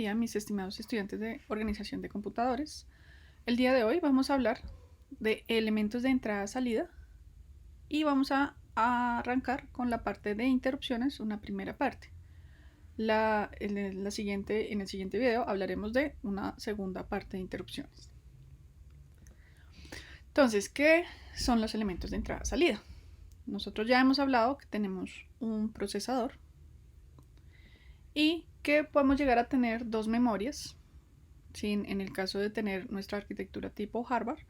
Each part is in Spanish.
día, mis estimados estudiantes de organización de computadores. El día de hoy vamos a hablar de elementos de entrada-salida y vamos a arrancar con la parte de interrupciones, una primera parte. En el siguiente video hablaremos de una segunda parte de interrupciones. Entonces, ¿qué son los elementos de entrada-salida? Nosotros ya hemos hablado que tenemos un procesador y que podemos llegar a tener dos memorias, en el caso de tener nuestra arquitectura tipo Harvard,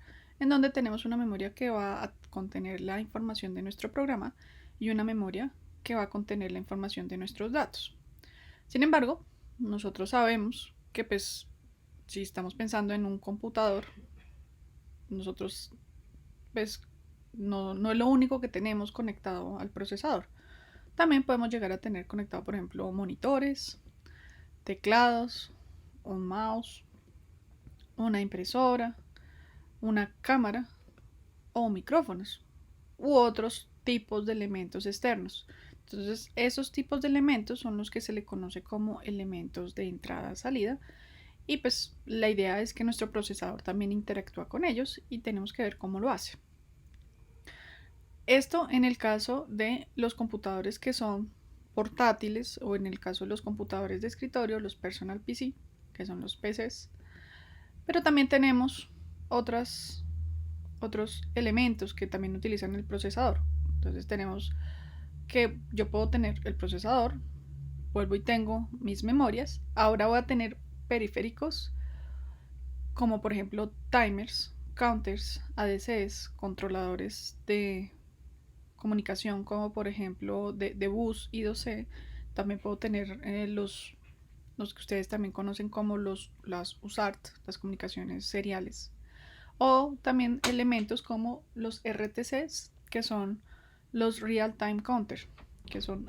en donde tenemos una memoria que va a contener la información de nuestro programa y una memoria que va a contener la información de nuestros datos. Sin embargo, nosotros sabemos que pues si estamos pensando en un computador, nosotros pues no es lo único que tenemos conectado al procesador. También podemos llegar a tener conectado, por ejemplo, monitores, teclados, un mouse, una impresora, una cámara o micrófonos u otros tipos de elementos externos. Entonces, esos tipos de elementos son los que se le conoce como elementos de entrada-salida y pues la idea es que nuestro procesador también interactúa con ellos y tenemos que ver cómo lo hace. Esto en el caso de los computadores que son portátiles o en el caso de los computadores de escritorio, los personal PC, que son los PCs. Pero también tenemos otros elementos que también utilizan el procesador. Entonces tenemos que yo puedo tener el procesador, vuelvo y tengo mis memorias. Ahora voy a tener periféricos como por ejemplo timers, counters, ADCs, controladores de comunicación como por ejemplo de bus y 2C. También puedo tener los que ustedes también conocen como las USART, las comunicaciones seriales. O también elementos como los RTCs, que son los Real Time Counter, que son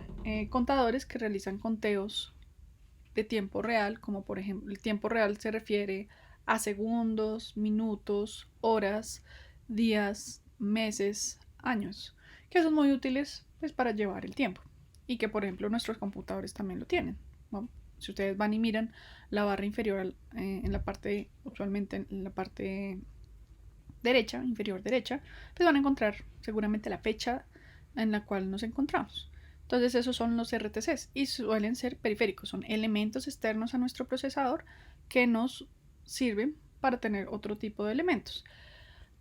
contadores que realizan conteos de tiempo real, como por ejemplo el tiempo real se refiere a segundos, minutos, horas, días, meses, años, que son muy útiles pues, para llevar el tiempo y que por ejemplo nuestros computadores también lo tienen. ¿No? Si ustedes van y miran la barra inferior en la parte, usualmente en la parte derecha, inferior derecha, pues van a encontrar seguramente la fecha en la cual nos encontramos. Entonces esos son los RTCs y suelen ser periféricos, son elementos externos a nuestro procesador que nos sirven para tener otro tipo de elementos.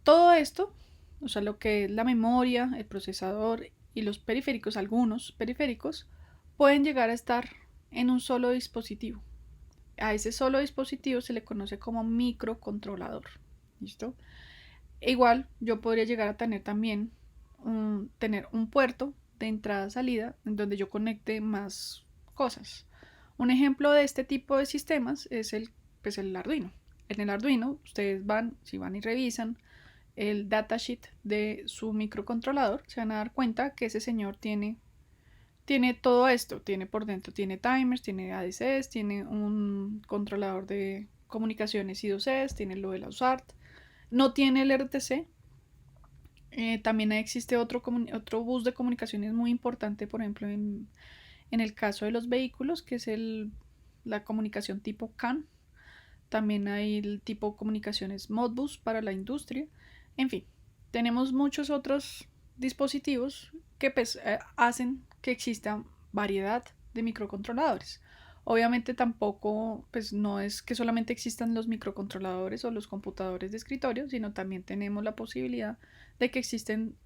Todo esto, o sea, lo que es la memoria, el procesador y los periféricos, algunos periféricos, pueden llegar a estar en un solo dispositivo. A ese solo dispositivo se le conoce como microcontrolador. ¿Listo? E igual yo podría llegar a tener también tener un puerto de entrada-salida en donde yo conecte más cosas. Un ejemplo de este tipo de sistemas es el Arduino. En el Arduino ustedes si van y revisan el datasheet de su microcontrolador, se van a dar cuenta que ese señor tiene todo esto, tiene por dentro, tiene timers, tiene ADCs, tiene un controlador de comunicaciones I2Cs, tiene lo de la USART, no tiene el RTC. También existe otro bus de comunicaciones muy importante, por ejemplo, en el caso de los vehículos, que es la comunicación tipo CAN. También hay el tipo comunicaciones Modbus para la industria. En fin, tenemos muchos otros dispositivos que pues, hacen que exista variedad de microcontroladores. Obviamente tampoco, pues no es que solamente existan los microcontroladores o los computadores de escritorio, sino también tenemos la posibilidad de que existen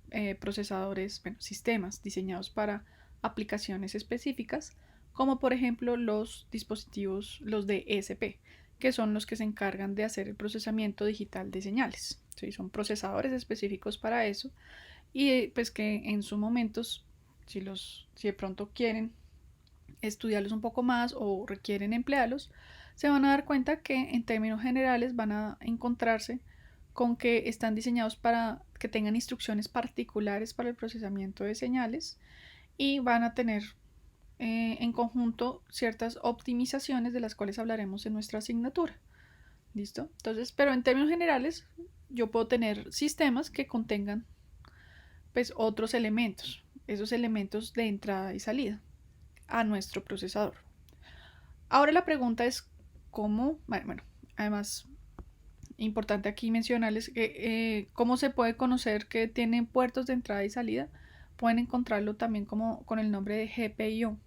procesadores, bueno, sistemas diseñados para aplicaciones específicas, como por ejemplo los dispositivos, los de ESP, que son los que se encargan de hacer el procesamiento digital de señales. ¿Sí? Son procesadores específicos para eso y pues que en sus momentos, si de pronto quieren estudiarlos un poco más o requieren emplearlos, se van a dar cuenta que en términos generales van a encontrarse con que están diseñados para que tengan instrucciones particulares para el procesamiento de señales y van a tener en conjunto ciertas optimizaciones de las cuales hablaremos en nuestra asignatura. ¿Listo? Entonces, pero en términos generales, yo puedo tener sistemas que contengan pues otros elementos, esos elementos de entrada y salida a nuestro procesador. Ahora la pregunta es, cómo, bueno, además importante aquí mencionarles que cómo se puede conocer que tienen puertos de entrada y salida. Pueden encontrarlo también como con el nombre de GPIO,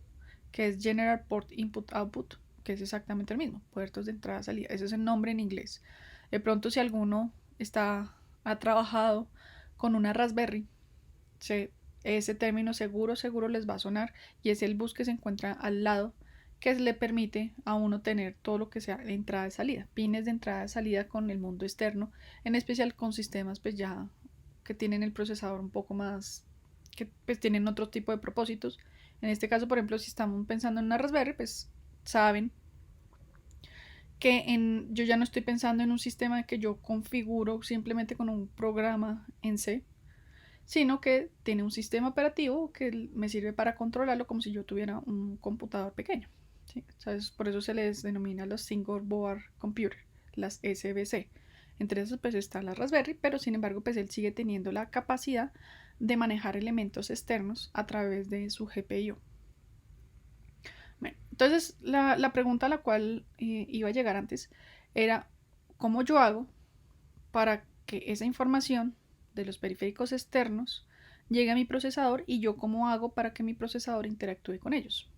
que es General Port Input Output, que es exactamente el mismo, puertos de entrada y salida. Ese es el nombre en inglés. De pronto si alguno ha trabajado con una Raspberry, ese término seguro les va a sonar, y es el bus que se encuentra al lado, que le permite a uno tener todo lo que sea de entrada y salida, pines de entrada y salida con el mundo externo, en especial con sistemas pues ya que tienen el procesador un poco más, que pues tienen otro tipo de propósitos. En este caso, por ejemplo, si estamos pensando en una Raspberry, pues saben que yo ya no estoy pensando en un sistema que yo configuro simplemente con un programa en C, sino que tiene un sistema operativo que me sirve para controlarlo como si yo tuviera un computador pequeño. ¿Sí? ¿Sabes? Por eso se les denomina los Single Board Computer, las SBC. Entre esas pues está la Raspberry, pero sin embargo pues él sigue teniendo la capacidad de manejar elementos externos a través de su GPIO. Bueno, entonces la pregunta a la cual iba a llegar antes era cómo yo hago para que esa información de los periféricos externos llegue a mi procesador, y yo cómo hago para que mi procesador interactúe con ellos.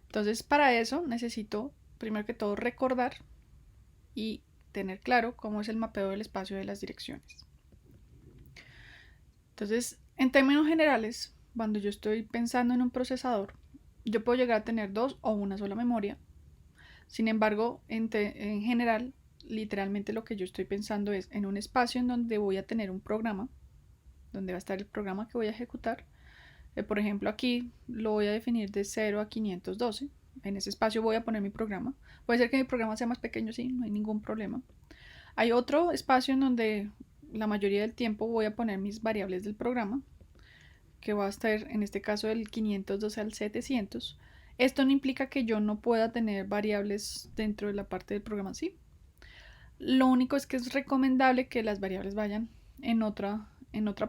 Entonces, para eso necesito primero que todo recordar y tener claro cómo es el mapeo del espacio de las direcciones. Entonces, en términos generales, cuando yo estoy pensando en un procesador, yo puedo llegar a tener dos o una sola memoria. Sin embargo, en general, literalmente lo que yo estoy pensando es en un espacio en donde voy a tener un programa, donde va a estar el programa que voy a ejecutar. Por ejemplo, aquí lo voy a definir de 0 a 512. En ese espacio voy a poner mi programa. Puede ser que mi programa sea más pequeño, sí, no hay ningún problema. Hay otro espacio en donde la mayoría del tiempo voy a poner mis variables del programa, que va a estar en este caso del 512 al 700. Esto no implica que yo no pueda tener variables dentro de la parte del programa, sí. Lo único es que es recomendable que las variables vayan en otra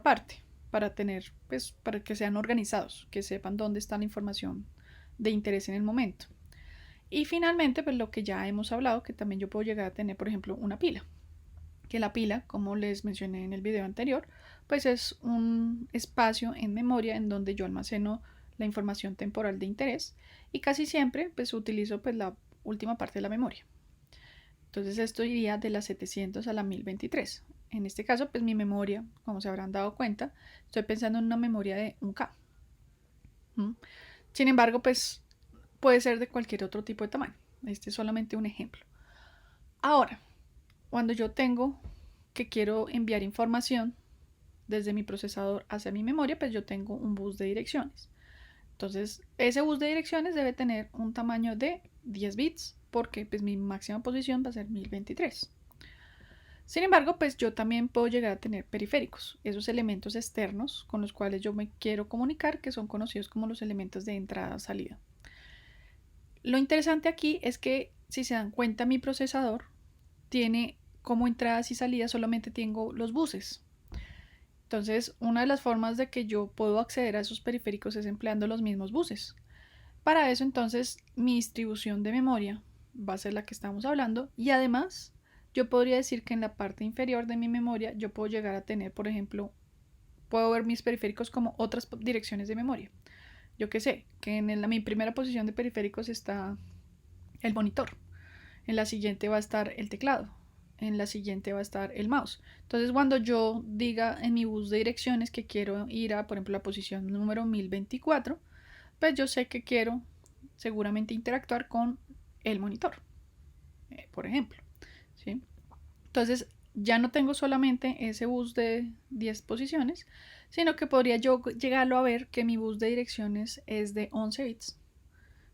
parte, para tener, pues, para que sean organizados, que sepan dónde está la información de interés en el momento. Y finalmente, pues lo que ya hemos hablado, que también yo puedo llegar a tener, por ejemplo, una pila. Que la pila, como les mencioné en el video anterior, pues es un espacio en memoria en donde yo almaceno la información temporal de interés, y casi siempre pues utilizo pues la última parte de la memoria. Entonces esto iría de la 700 a la 1023. En este caso pues mi memoria, como se habrán dado cuenta, estoy pensando en una memoria de 1K. Sin embargo pues puede ser de cualquier otro tipo de tamaño. Este es solamente un ejemplo. Ahora, cuando yo quiero enviar información desde mi procesador hacia mi memoria, pues yo tengo un bus de direcciones. Entonces, ese bus de direcciones debe tener un tamaño de 10 bits, porque pues mi máxima posición va a ser 1023. Sin embargo, pues yo también puedo llegar a tener periféricos, esos elementos externos con los cuales yo me quiero comunicar, que son conocidos como los elementos de entrada-salida. Lo interesante aquí es que, si se dan cuenta, mi procesador tiene como entradas y salidas, solamente tengo los buses. Entonces, una de las formas de que yo puedo acceder a esos periféricos es empleando los mismos buses. Para eso, entonces, mi distribución de memoria va a ser la que estamos hablando, y además yo podría decir que en la parte inferior de mi memoria yo puedo llegar a tener, por ejemplo, puedo ver mis periféricos como otras direcciones de memoria. Yo que sé, que en mi primera posición de periféricos está el monitor, en la siguiente va a estar el teclado, en la siguiente va a estar el mouse. Entonces, cuando yo diga en mi bus de direcciones que quiero ir a, por ejemplo, la posición número 1024, pues yo sé que quiero seguramente interactuar con el monitor, por ejemplo, ¿sí? Entonces, ya no tengo solamente ese bus de 10 posiciones, sino que podría yo llegarlo a ver que mi bus de direcciones es de 11 bits,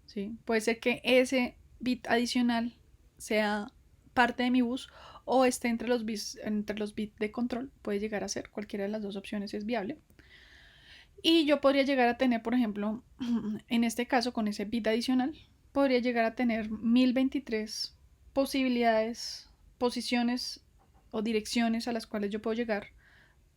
¿sí? Puede ser que ese bit adicional sea parte de mi bus, o esté entre los bits de control. Puede llegar a ser cualquiera de las dos opciones, es viable. Y yo podría llegar a tener, por ejemplo, en este caso con ese bit adicional, podría llegar a tener 1023 posibilidades, posiciones o direcciones a las cuales yo puedo llegar,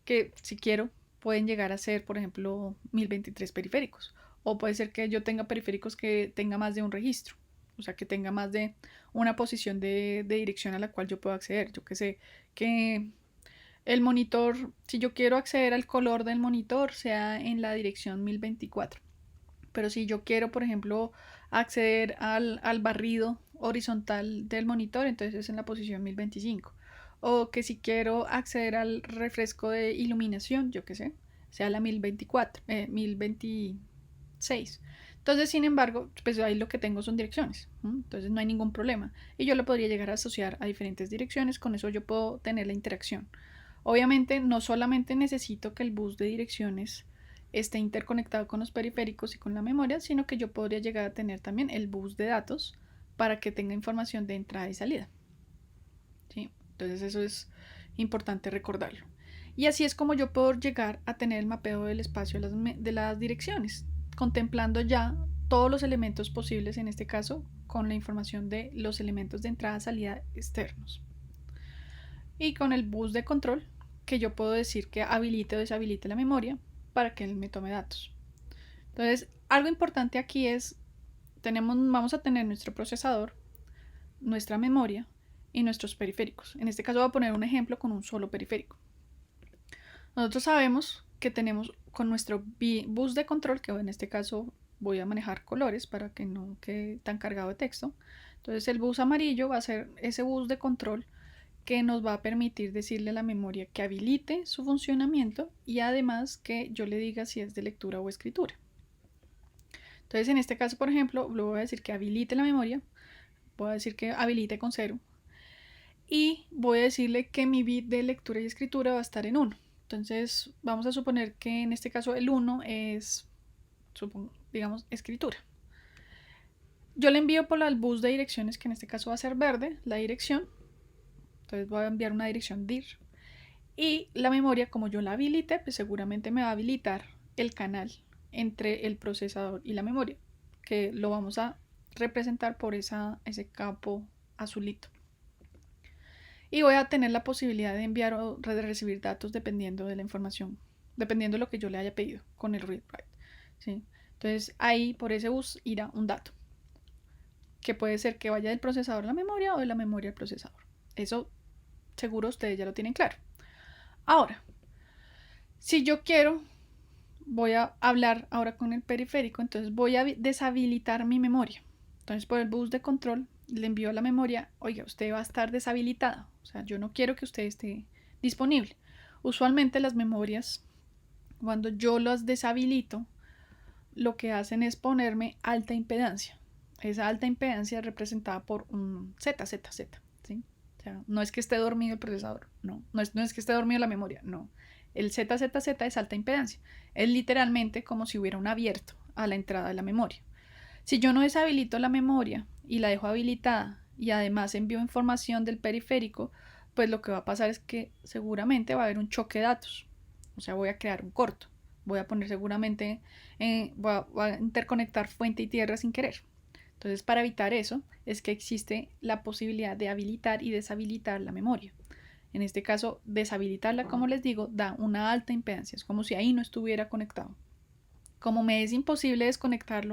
que si quiero pueden llegar a ser, por ejemplo, 1023 periféricos. O puede ser que yo tenga periféricos que tenga más de un registro, o sea, que tenga más de una posición de dirección a la cual yo puedo acceder. Yo que sé, que el monitor, si yo quiero acceder al color del monitor, sea en la dirección 1024. Pero si yo quiero, por ejemplo, acceder al barrido horizontal del monitor, entonces es en la posición 1025. O que si quiero acceder al refresco de iluminación, yo que sé, sea la 1024, 1026. Entonces, sin embargo, pues ahí lo que tengo son direcciones. Entonces no hay ningún problema. Y yo lo podría llegar a asociar a diferentes direcciones. Con eso yo puedo tener la interacción. Obviamente, no solamente necesito que el bus de direcciones esté interconectado con los periféricos y con la memoria, sino que yo podría llegar a tener también el bus de datos para que tenga información de entrada y salida. ¿Sí? Entonces eso es importante recordarlo. Y así es como yo puedo llegar a tener el mapeo del espacio de las direcciones, contemplando ya todos los elementos posibles, en este caso con la información de los elementos de entrada-salida externos. Y con el bus de control, que yo puedo decir que habilite o deshabilite la memoria para que él me tome datos. Entonces, algo importante aquí es, vamos a tener nuestro procesador, nuestra memoria y nuestros periféricos. En este caso voy a poner un ejemplo con un solo periférico. Nosotros sabemos que tenemos con nuestro bus de control, que en este caso voy a manejar colores para que no quede tan cargado de texto. Entonces el bus amarillo va a ser ese bus de control que nos va a permitir decirle a la memoria que habilite su funcionamiento y además que yo le diga si es de lectura o escritura. Entonces en este caso, por ejemplo, le voy a decir que habilite la memoria, voy a decir que habilite con 0 y voy a decirle que mi bit de lectura y escritura va a estar en 1. Entonces vamos a suponer que en este caso el 1 es, digamos, escritura. Yo le envío por el bus de direcciones, que en este caso va a ser verde, la dirección. Entonces voy a enviar una dirección dir. Y la memoria, como yo la habilite, pues seguramente me va a habilitar el canal entre el procesador y la memoria, que lo vamos a representar por ese campo azulito. Y voy a tener la posibilidad de enviar o de recibir datos dependiendo de la información, dependiendo de lo que yo le haya pedido con el read write. ¿Sí? Entonces ahí por ese bus irá un dato, que puede ser que vaya del procesador a la memoria o de la memoria al procesador. Eso seguro ustedes ya lo tienen claro. Ahora, si yo quiero, voy a hablar ahora con el periférico, entonces voy a deshabilitar mi memoria. Entonces por el bus de control le envío a la memoria, oiga, usted va a estar deshabilitado, o sea, yo no quiero que usted esté disponible. Usualmente las memorias, cuando yo las deshabilito, lo que hacen es ponerme alta impedancia. Esa alta impedancia es representada por un ZZZ, ¿sí? O sea, no es que esté dormido el procesador, no es que esté dormido la memoria, no. El ZZZ es alta impedancia. Es literalmente como si hubiera un abierto a la entrada de la memoria. Si yo no deshabilito la memoria y la dejo habilitada y además envío información del periférico, pues lo que va a pasar es que seguramente va a haber un choque de datos. O sea, voy a crear un corto. Voy a poner seguramente, voy a interconectar fuente y tierra sin querer. Entonces, para evitar eso, es que existe la posibilidad de habilitar y deshabilitar la memoria. En este caso, deshabilitarla, como les digo, da una alta impedancia. Es como si ahí no estuviera conectado. Como me es imposible desconectar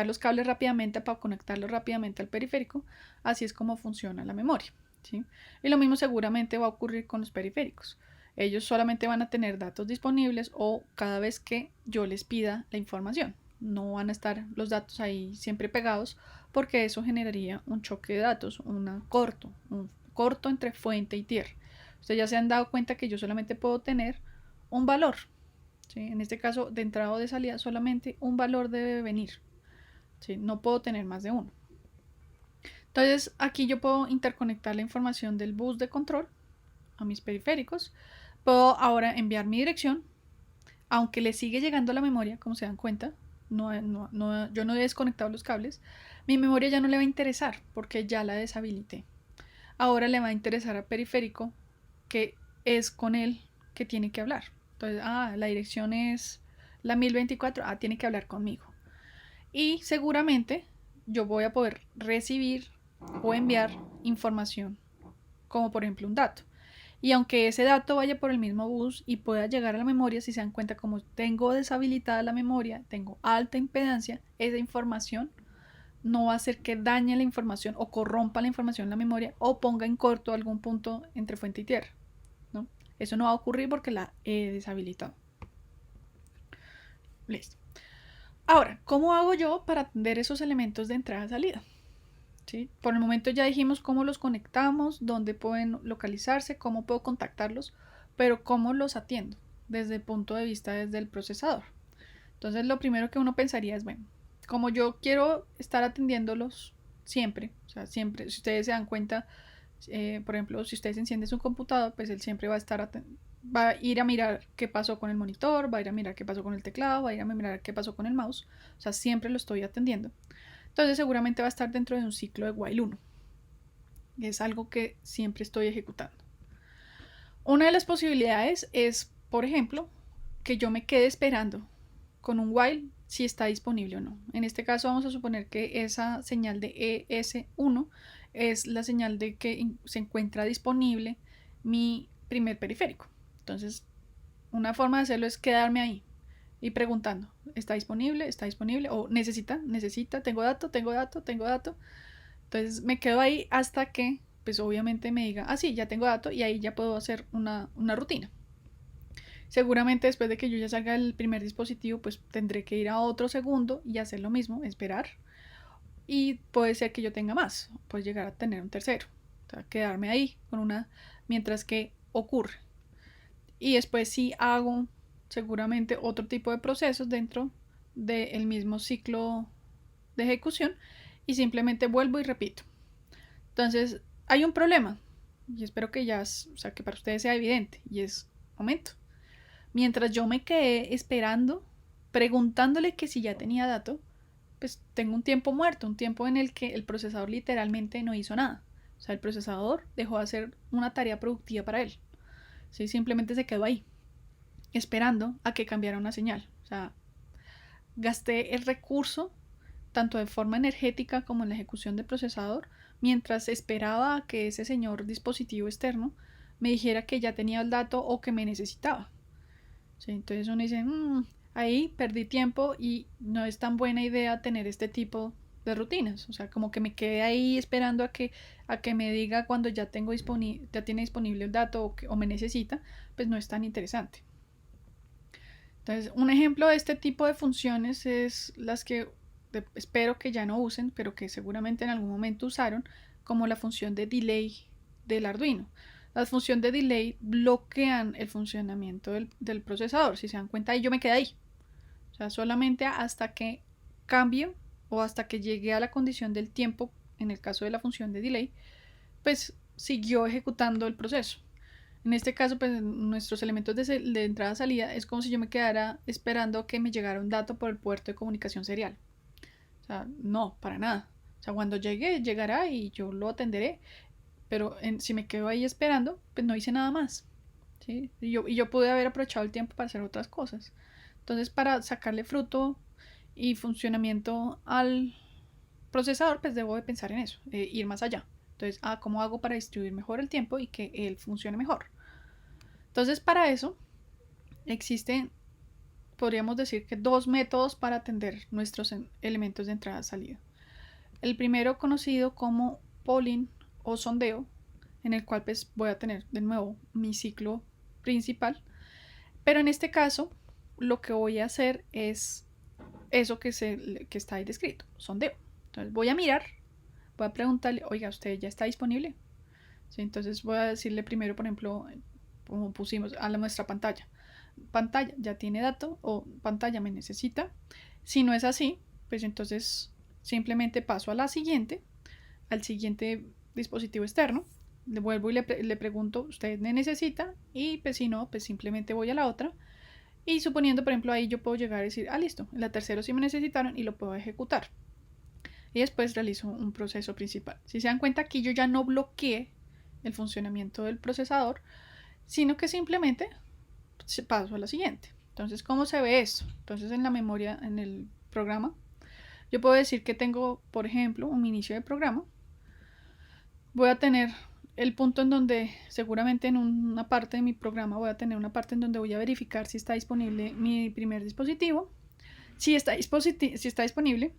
los cables rápidamente para conectarlos rápidamente al periférico, así es como funciona la memoria. ¿Sí? Y lo mismo seguramente va a ocurrir con los periféricos. Ellos solamente van a tener datos disponibles o cada vez que yo les pida la información. No van a estar los datos ahí siempre pegados porque eso generaría un choque de datos, un corto entre fuente y tierra. Ustedes ya se han dado cuenta que yo solamente puedo tener un valor. ¿Sí? En este caso, de entrada o de salida, solamente un valor debe venir. ¿Sí? No puedo tener más de uno. Entonces, aquí yo puedo interconectar la información del bus de control a mis periféricos. Puedo ahora enviar mi dirección, aunque le sigue llegando a la memoria, como se dan cuenta. Yo no he desconectado los cables. Mi memoria ya no le va a interesar porque ya la deshabilité. Ahora le va a interesar al periférico, que es con él que tiene que hablar. Entonces, la dirección es la 1024, tiene que hablar conmigo. Y seguramente yo voy a poder recibir o enviar información, como por ejemplo un dato. Y aunque ese dato vaya por el mismo bus y pueda llegar a la memoria, si se dan cuenta, como tengo deshabilitada la memoria, tengo alta impedancia, esa información no va a hacer que dañe la información o corrompa la información en la memoria o ponga en corto algún punto entre fuente y tierra, ¿no? Eso no va a ocurrir porque la he deshabilitado. Listo. Ahora, ¿cómo hago yo para atender esos elementos de entrada-salida? ¿Sí? Por el momento ya dijimos cómo los conectamos, dónde pueden localizarse, cómo puedo contactarlos, pero cómo los atiendo desde el punto de vista desde el procesador. Entonces lo primero que uno pensaría es, bueno, como yo quiero estar atendiéndolos siempre, o sea, siempre, si ustedes se dan cuenta, por ejemplo, si ustedes encienden su computador, pues él siempre va a estar va a ir a mirar qué pasó con el monitor, va a ir a mirar qué pasó con el teclado, va a ir a mirar qué pasó con el mouse, o sea, siempre lo estoy atendiendo. Entonces seguramente va a estar dentro de un ciclo de while 1. Y es algo que siempre estoy ejecutando. Una de las posibilidades es, por ejemplo, que yo me quede esperando con un while si está disponible o no. En este caso vamos a suponer que esa señal de ES1 es la señal de que se encuentra disponible mi primer periférico. Entonces, una forma de hacerlo es quedarme ahí y preguntando, ¿está disponible? ¿Está disponible? O necesita, tengo dato. Entonces me quedo ahí hasta que, pues obviamente me diga, ah, sí, ya tengo dato y ahí ya puedo hacer una rutina. Seguramente después de que yo ya salga del primer dispositivo, pues tendré que ir a otro segundo y hacer lo mismo, esperar. Y puede ser que yo tenga más, puede llegar a tener un tercero. O sea, quedarme ahí con una mientras que ocurre. Y después sí hago seguramente otro tipo de procesos dentro del mismo ciclo de ejecución y simplemente vuelvo y repito. Entonces, hay un problema y espero que ya, o sea, que para ustedes sea evidente y es momento. Mientras yo me quedé esperando, preguntándole que si ya tenía dato, pues tengo un tiempo muerto, un tiempo en el que el procesador literalmente no hizo nada. O sea, el procesador dejó de hacer una tarea productiva para él. ¿Sí? Simplemente se quedó ahí, esperando a que cambiara una señal. O sea, gasté el recurso tanto de forma energética como en la ejecución del procesador, mientras esperaba a que ese señor dispositivo externo me dijera que ya tenía el dato o que me necesitaba. ¿Sí? Entonces uno dice, ahí perdí tiempo y no es tan buena idea tener este tipo de rutinas. O sea, como que me quedé ahí esperando a que me diga cuando ya ya tiene disponible el dato o me necesita, pues no es tan interesante. Entonces, un ejemplo de este tipo de funciones es las que espero que ya no usen, pero que seguramente en algún momento usaron, como la función de delay del Arduino. Las funciones de delay bloquean el funcionamiento del procesador. Si se dan cuenta, ahí yo me quedé ahí. O sea, solamente hasta que cambie o hasta que llegue a la condición del tiempo, en el caso de la función de delay, pues siguió ejecutando el proceso. En este caso, pues nuestros elementos de entrada-salida es como si yo me quedara esperando que me llegara un dato por el puerto de comunicación serial. O sea, no, para nada. O sea, cuando llegue, llegará y yo lo atenderé. Pero si me quedo ahí esperando, pues no hice nada más. ¿Sí? Y yo pude haber aprovechado el tiempo para hacer otras cosas. Entonces, para sacarle fruto y funcionamiento al procesador, pues debo de pensar en eso, ir más allá. Entonces, ¿cómo hago para distribuir mejor el tiempo y que él funcione mejor? Entonces, para eso existen, podríamos decir que dos métodos para atender nuestros elementos de entrada-salida. El primero conocido como polling o sondeo, en el cual pues voy a tener de nuevo mi ciclo principal, pero en este caso lo que voy a hacer es eso que está ahí descrito, sondeo. Entonces voy a mirar, voy a preguntarle, oiga, ¿usted ya está disponible? ¿Sí? Entonces voy a decirle primero, por ejemplo, como pusimos a nuestra pantalla, ya tiene dato o pantalla me necesita. Si no es así, pues entonces simplemente paso a la siguiente, al siguiente dispositivo externo, le vuelvo y le pregunto, ¿usted me necesita? Y pues si no, pues simplemente voy a la otra. Y suponiendo, por ejemplo, ahí yo puedo llegar a decir, listo, en la tercera sí me necesitaron y lo puedo ejecutar. Y después realizo un proceso principal. Si se dan cuenta, aquí yo ya no bloqueé el funcionamiento del procesador, sino que simplemente paso a la siguiente. Entonces, ¿cómo se ve eso? Entonces, en la memoria, en el programa, yo puedo decir que tengo, por ejemplo, un inicio de programa. Voy a tener el punto en donde seguramente en una parte de mi programa voy a tener una parte en donde voy a verificar si está disponible mi primer dispositivo. Si está disponible,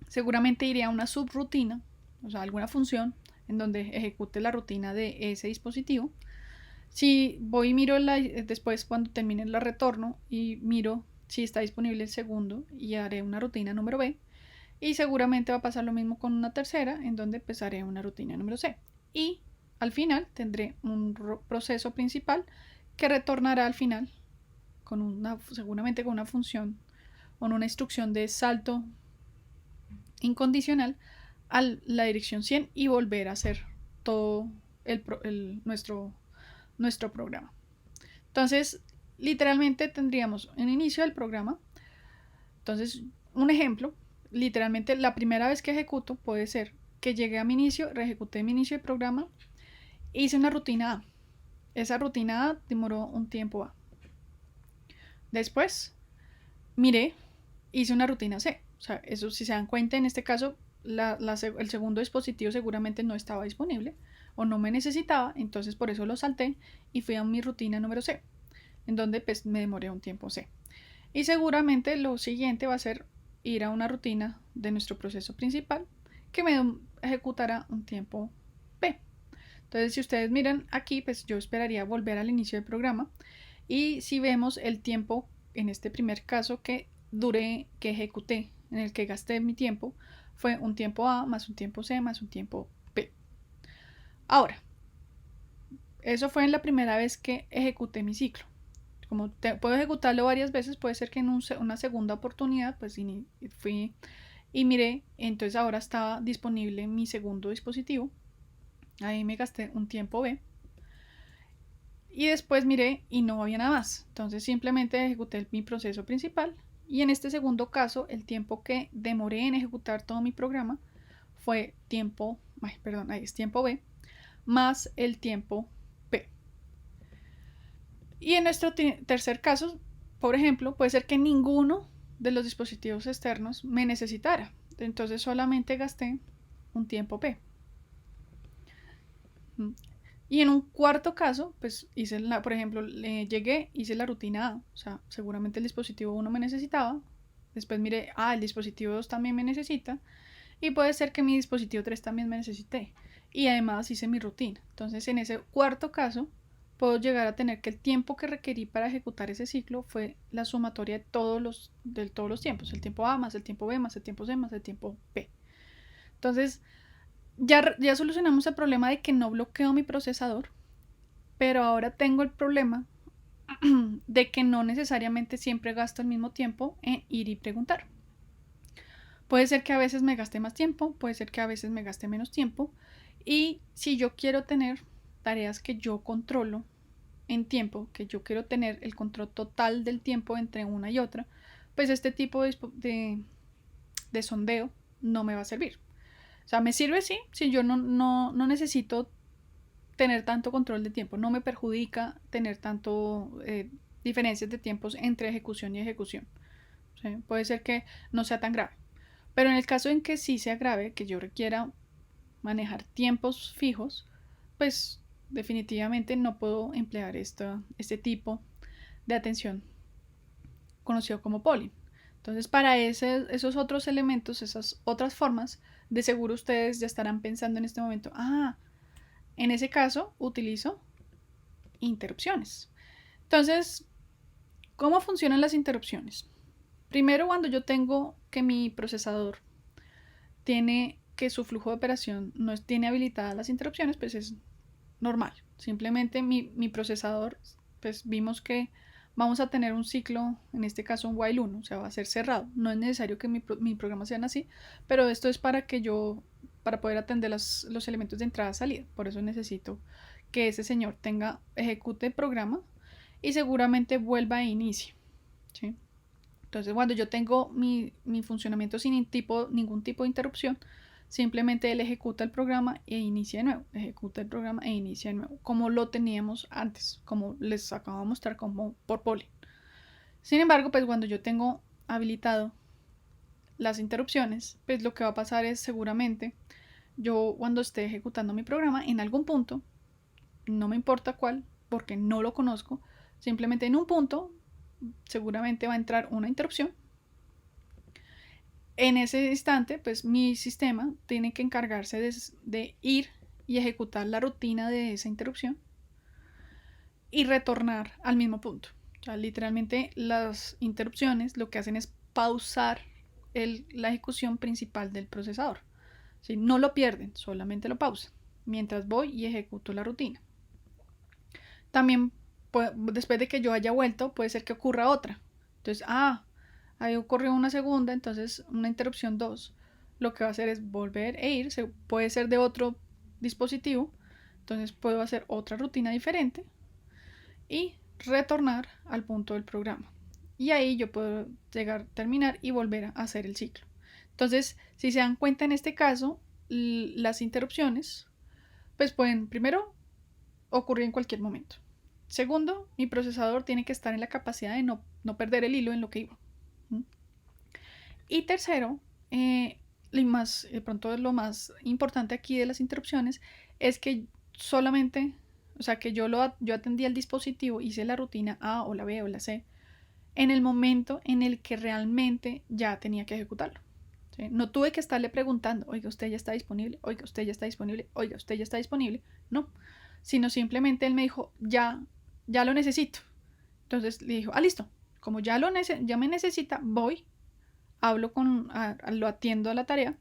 seguramente iré a una subrutina, o sea, alguna función en donde ejecute la rutina de ese dispositivo. Si voy y miro después cuando termine la retorno y miro si está disponible el segundo y haré una rutina número B. Y seguramente va a pasar lo mismo con una tercera, en donde pues haré una rutina número C. Y al final tendré un proceso principal que retornará al final seguramente con una función o una instrucción de salto incondicional a la dirección 100 y volver a hacer todo nuestro programa. Entonces, literalmente tendríamos un inicio del programa. Entonces, un ejemplo, literalmente la primera vez que ejecuto puede ser que llegué a mi inicio, reejecuté mi inicio de programa, hice una rutina A. Esa rutina A demoró un tiempo A. Después, miré, hice una rutina C. O sea, eso si se dan cuenta, en este caso, el segundo dispositivo seguramente no estaba disponible o no me necesitaba, entonces por eso lo salté y fui a mi rutina número C, en donde pues me demoré un tiempo C. Y seguramente lo siguiente va a ser ir a una rutina de nuestro proceso principal que me ejecutará un tiempo B. Entonces, si ustedes miran aquí, pues yo esperaría volver al inicio del programa. Y si vemos el tiempo, en este primer caso que ejecuté, en el que gasté mi tiempo, fue un tiempo A más un tiempo C más un tiempo B. Ahora, eso fue en la primera vez que ejecuté mi ciclo. Como puedo ejecutarlo varias veces, puede ser que en una segunda oportunidad, pues fui y miré, entonces ahora estaba disponible mi segundo dispositivo. Ahí me gasté un tiempo B. Y después miré y no había nada más. Entonces simplemente ejecuté mi proceso principal. Y en este segundo caso, el tiempo que demoré en ejecutar todo mi programa fue tiempo B, más el tiempo P. Y en nuestro tercer caso, por ejemplo, puede ser que ninguno de los dispositivos externos me necesitara. Entonces solamente gasté un tiempo P. Y en un cuarto caso, pues por ejemplo, llegué, hice la rutina A. O sea, seguramente el dispositivo 1 me necesitaba. Después miré, el dispositivo 2 también me necesita. Y puede ser que mi dispositivo 3 también me necesite. Y además hice mi rutina. Entonces, en ese cuarto caso, puedo llegar a tener que el tiempo que requerí para ejecutar ese ciclo fue la sumatoria de todos los tiempos. El tiempo A más el tiempo B más el tiempo C más el tiempo P. Entonces, ya solucionamos el problema de que no bloqueo mi procesador, pero ahora tengo el problema de que no necesariamente siempre gasto el mismo tiempo en ir y preguntar. Puede ser que a veces me gaste más tiempo, puede ser que a veces me gaste menos tiempo. Y si yo quiero tener tareas que yo controlo en tiempo, que yo quiero tener el control total del tiempo entre una y otra, pues este tipo de sondeo no me va a servir. O sea, me sirve si yo no necesito tener tanto control de tiempo, no me perjudica tener tanto diferencias de tiempos entre ejecución y ejecución. ¿Sí? Puede ser que no sea tan grave. Pero en el caso en que sí sea grave, que yo requiera manejar tiempos fijos, pues definitivamente no puedo emplear este tipo de atención conocido como polling. Entonces, para esos otros elementos, esas otras formas, de seguro ustedes ya estarán pensando en este momento, en ese caso utilizo interrupciones. Entonces, ¿cómo funcionan las interrupciones? Primero, cuando yo tengo que mi procesador tiene que su flujo de operación no tiene habilitadas las interrupciones, pues es normal. Simplemente mi procesador, pues vimos que vamos a tener un ciclo, en este caso un while 1, o sea, va a ser cerrado. No es necesario que mi programa sean así, pero esto es para poder atender los elementos de entrada-salida. Por eso necesito que ese señor ejecute el programa y seguramente vuelva a inicio. ¿Sí? Entonces, cuando yo tengo mi funcionamiento sin ningún tipo de interrupción, simplemente él ejecuta el programa e inicia de nuevo, ejecuta el programa e inicia de nuevo, como lo teníamos antes, como les acabo de mostrar como por polling. Sin embargo, pues cuando yo tengo habilitado las interrupciones, pues lo que va a pasar es seguramente yo cuando esté ejecutando mi programa en algún punto, no me importa cuál, porque no lo conozco, simplemente en un punto seguramente va a entrar una interrupción En ese instante, pues mi sistema tiene que encargarse de ir y ejecutar la rutina de esa interrupción y retornar al mismo punto. O sea, literalmente las interrupciones lo que hacen es pausar la ejecución principal del procesador. ¿Sí? No lo pierden, solamente lo pausan mientras voy y ejecuto la rutina. También después de que yo haya vuelto puede ser que ocurra otra. Entonces, ahí ocurrió una segunda, entonces una interrupción 2. Lo que va a hacer es volver e ir, puede ser de otro dispositivo, entonces puedo hacer otra rutina diferente y retornar al punto del programa. Y ahí yo puedo llegar, terminar y volver a hacer el ciclo. Entonces, si se dan cuenta en este caso, las interrupciones pues pueden primero ocurrir en cualquier momento. Segundo, mi procesador tiene que estar en la capacidad de no perder el hilo en lo que iba. Y tercero, de pronto lo más importante aquí de las interrupciones es que solamente, o sea, que yo atendí al dispositivo, hice la rutina A o la B o la C en el momento en el que realmente ya tenía que ejecutarlo. ¿Sí? No tuve que estarle preguntando, oiga, usted ya está disponible, oiga, usted ya está disponible, oiga, usted ya está disponible. No, sino simplemente él me dijo, ya lo necesito. Entonces le dijo, listo, como ya me necesita, voy, hablo lo atiendo a la tarea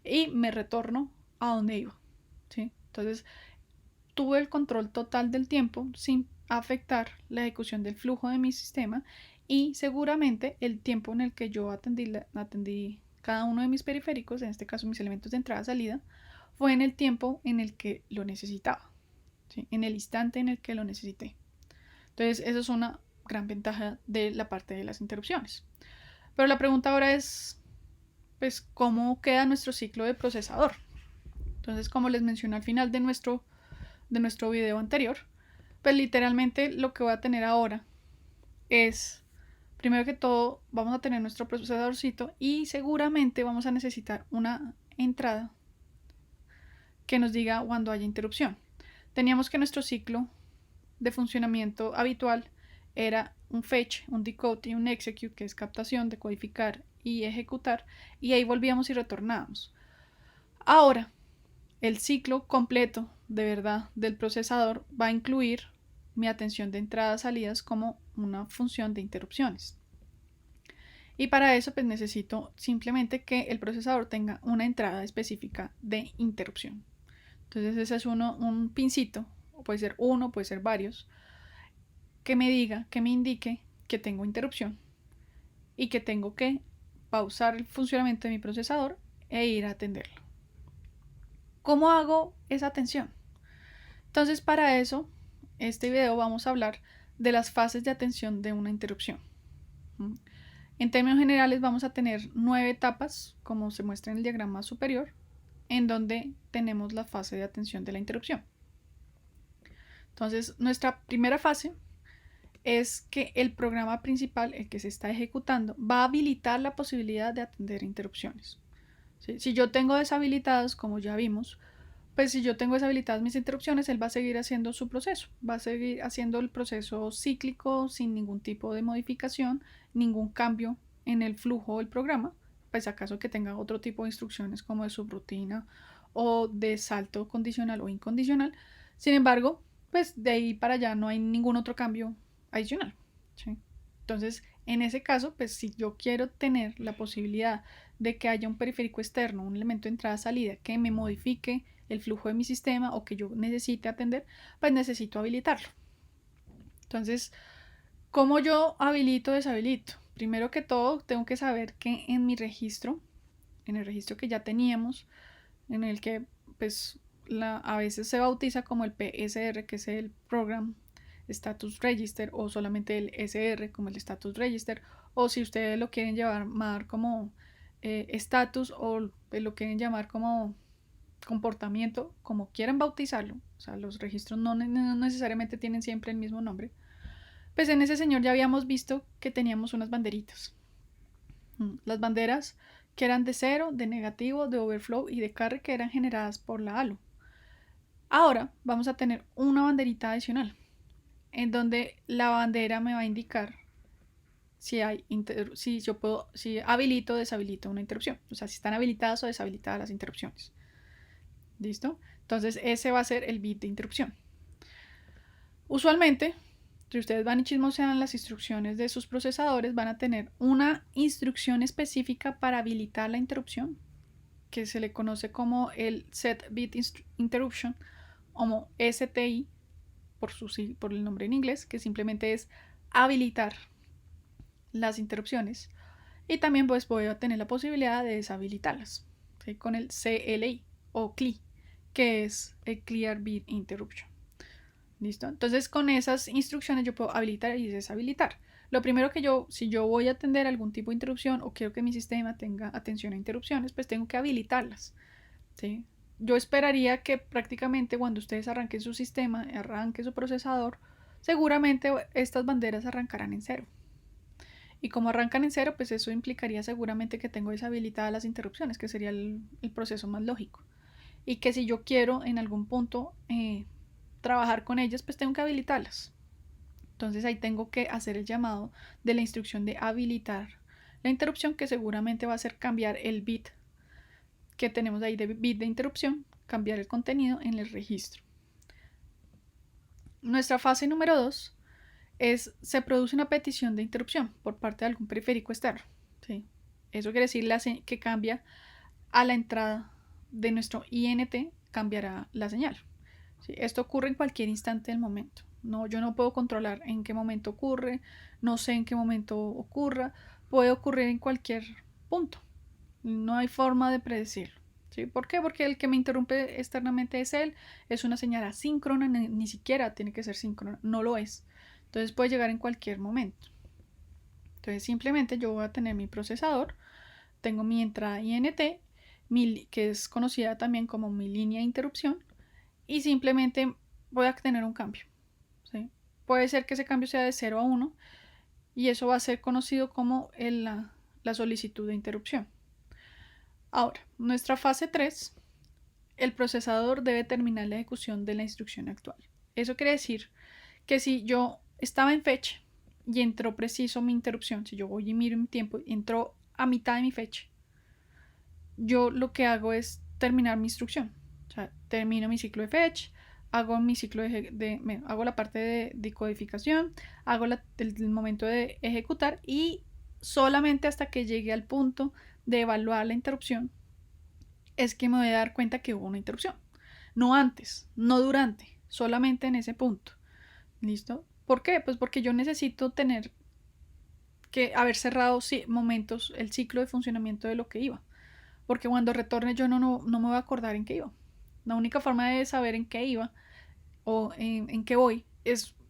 y me retorno a donde iba. ¿Sí? Entonces tuve el control total del tiempo sin afectar la ejecución del flujo de mi sistema y seguramente el tiempo en el que yo atendí cada uno de mis periféricos, en este caso mis elementos de entrada-salida, fue en el tiempo en el que lo necesitaba, ¿sí? En el instante en el que lo necesité. Entonces, eso es una gran ventaja de la parte de las interrupciones. Pero la pregunta ahora es, pues, ¿cómo queda nuestro ciclo de procesador? Entonces, como les mencioné al final de nuestro video anterior, pues literalmente lo que voy a tener ahora es, primero que todo, vamos a tener nuestro procesadorcito y seguramente vamos a necesitar una entrada que nos diga cuando haya interrupción. Teníamos que nuestro ciclo de funcionamiento habitual era un fetch, un decode y un execute, que es captación, decodificar y ejecutar, y ahí volvíamos y retornábamos. Ahora, el ciclo completo de verdad del procesador va a incluir mi atención de entradas-salidas como una función de interrupciones. Y para eso pues necesito simplemente que el procesador tenga una entrada específica de interrupción. Entonces ese es un pincito, puede ser uno, puede ser varios, que me diga, que me indique que tengo interrupción y que tengo que pausar el funcionamiento de mi procesador e ir a atenderlo. ¿Cómo hago esa atención? Entonces para eso, este video vamos a hablar de las fases de atención de una interrupción. En términos generales vamos a tener 9 etapas, como se muestra en el diagrama superior, en donde tenemos la fase de atención de la interrupción. Entonces, nuestra primera fase es que el programa principal, el que se está ejecutando, va a habilitar la posibilidad de atender interrupciones. ¿Sí? Si yo tengo deshabilitadas, como ya vimos, pues si yo tengo deshabilitadas mis interrupciones, él va a seguir haciendo su proceso, va a seguir haciendo el proceso cíclico sin ningún tipo de modificación, ningún cambio en el flujo del programa, pues acaso que tenga otro tipo de instrucciones como de subrutina o de salto condicional o incondicional. Sin embargo, pues de ahí para allá no hay ningún otro cambio adicional. ¿Sí? Entonces, en ese caso, pues si yo quiero tener la posibilidad de que haya un periférico externo, un elemento de entrada-salida que me modifique el flujo de mi sistema o que yo necesite atender, pues necesito habilitarlo. Entonces, ¿cómo yo habilito o deshabilito? Primero que todo, tengo que saber que en mi registro, en el registro que ya teníamos, en el que pues a veces se bautiza como el PSR, que es el Program Status Register, o solamente el SR como el Status Register, o si ustedes lo quieren llamar como status o lo quieren llamar como comportamiento, como quieran bautizarlo, o sea, los registros no necesariamente tienen siempre el mismo nombre, pues en ese señor ya habíamos visto que teníamos unas banderitas. Las banderas que eran de cero, de negativo, de overflow y de carry, que eran generadas por la halo. Ahora vamos a tener una banderita adicional, en donde la bandera me va a indicar si habilito o deshabilito una interrupción. O sea, si están habilitadas o deshabilitadas las interrupciones. ¿Listo? Entonces ese va a ser el bit de interrupción. Usualmente, si ustedes van y chismosean las instrucciones de sus procesadores, van a tener una instrucción específica para habilitar la interrupción, que se le conoce como el Set Bit Interruption, como STI, por el nombre en inglés, que simplemente es habilitar las interrupciones. Y también pues voy a tener la posibilidad de deshabilitarlas, ¿sí? Con el CLI o CLI, que es el Clear Bit Interruption. ¿Listo? Entonces con esas instrucciones yo puedo habilitar y deshabilitar. Lo primero que si yo voy a atender algún tipo de interrupción o quiero que mi sistema tenga atención a interrupciones, pues tengo que habilitarlas, ¿sí? Yo esperaría que prácticamente cuando ustedes arranquen su sistema, arranquen su procesador, seguramente estas banderas arrancarán en 0. Y como arrancan en 0, pues eso implicaría seguramente que tengo deshabilitadas las interrupciones, que sería el proceso más lógico. Y que si yo quiero en algún punto trabajar con ellas, pues tengo que habilitarlas. Entonces ahí tengo que hacer el llamado de la instrucción de habilitar la interrupción, que seguramente va a ser cambiar el bit que tenemos ahí de bit de interrupción, cambiar el contenido en el registro. Nuestra fase número 2 se produce una petición de interrupción por parte de algún periférico externo, ¿sí? Eso quiere decir que cambia a la entrada de nuestro INT, cambiará la señal, ¿sí? Esto ocurre en cualquier instante del momento. No, yo no puedo controlar en qué momento ocurre, no sé en qué momento ocurra, puede ocurrir en cualquier punto. No hay forma de predecirlo, ¿sí? ¿Por qué? Porque el que me interrumpe externamente es él, es una señal asíncrona, ni siquiera tiene que ser síncrona, no lo es. Entonces puede llegar en cualquier momento. Entonces simplemente yo voy a tener mi procesador, tengo mi entrada INT, que es conocida también como mi línea de interrupción, y simplemente voy a tener un cambio, ¿sí? Puede ser que ese cambio sea de 0 a 1 y eso va a ser conocido como la solicitud de interrupción. Ahora, nuestra fase 3, el procesador debe terminar la ejecución de la instrucción actual. Eso quiere decir que si yo estaba en fetch y entró preciso mi interrupción, si yo voy y miro mi tiempo y entró a mitad de mi fetch, yo lo que hago es terminar mi instrucción. O sea, termino mi ciclo de fetch, hago mi ciclo hago la parte de decodificación, hago el momento de ejecutar y solamente hasta que llegue al punto de evaluar la interrupción es que me voy a dar cuenta que hubo una interrupción. No antes, no durante, solamente en ese punto. ¿Listo? ¿Por qué? Pues porque yo necesito tener que haber cerrado momentos el ciclo de funcionamiento de lo que iba. Porque cuando retorne yo no me voy a acordar en qué iba. La única forma de saber en qué iba o en qué voy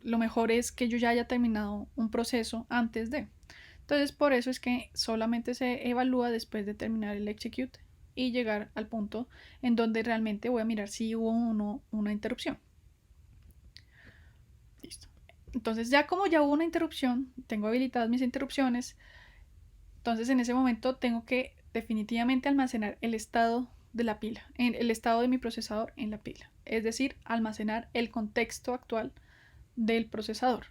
lo mejor es que yo ya haya terminado un proceso antes de. Entonces por eso es que solamente se evalúa después de terminar el execute y llegar al punto en donde realmente voy a mirar si hubo una interrupción. Listo. Entonces ya como ya hubo una interrupción, tengo habilitadas mis interrupciones, entonces en ese momento tengo que definitivamente almacenar el estado de la pila, el estado de mi procesador en la pila. Es decir, almacenar el contexto actual del procesador.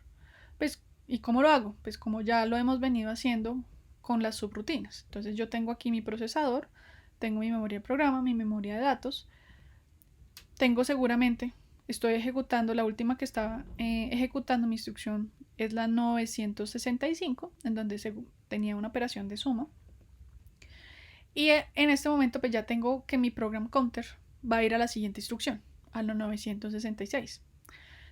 Pues, ¿y cómo lo hago? Pues como ya lo hemos venido haciendo con las subrutinas. Entonces yo tengo aquí mi procesador, tengo mi memoria de programa, mi memoria de datos, tengo seguramente, estoy ejecutando, la última que estaba ejecutando mi instrucción es la 965, en donde tenía una operación de suma. Y en este momento pues ya tengo que mi program counter va a ir a la siguiente instrucción, a la 966.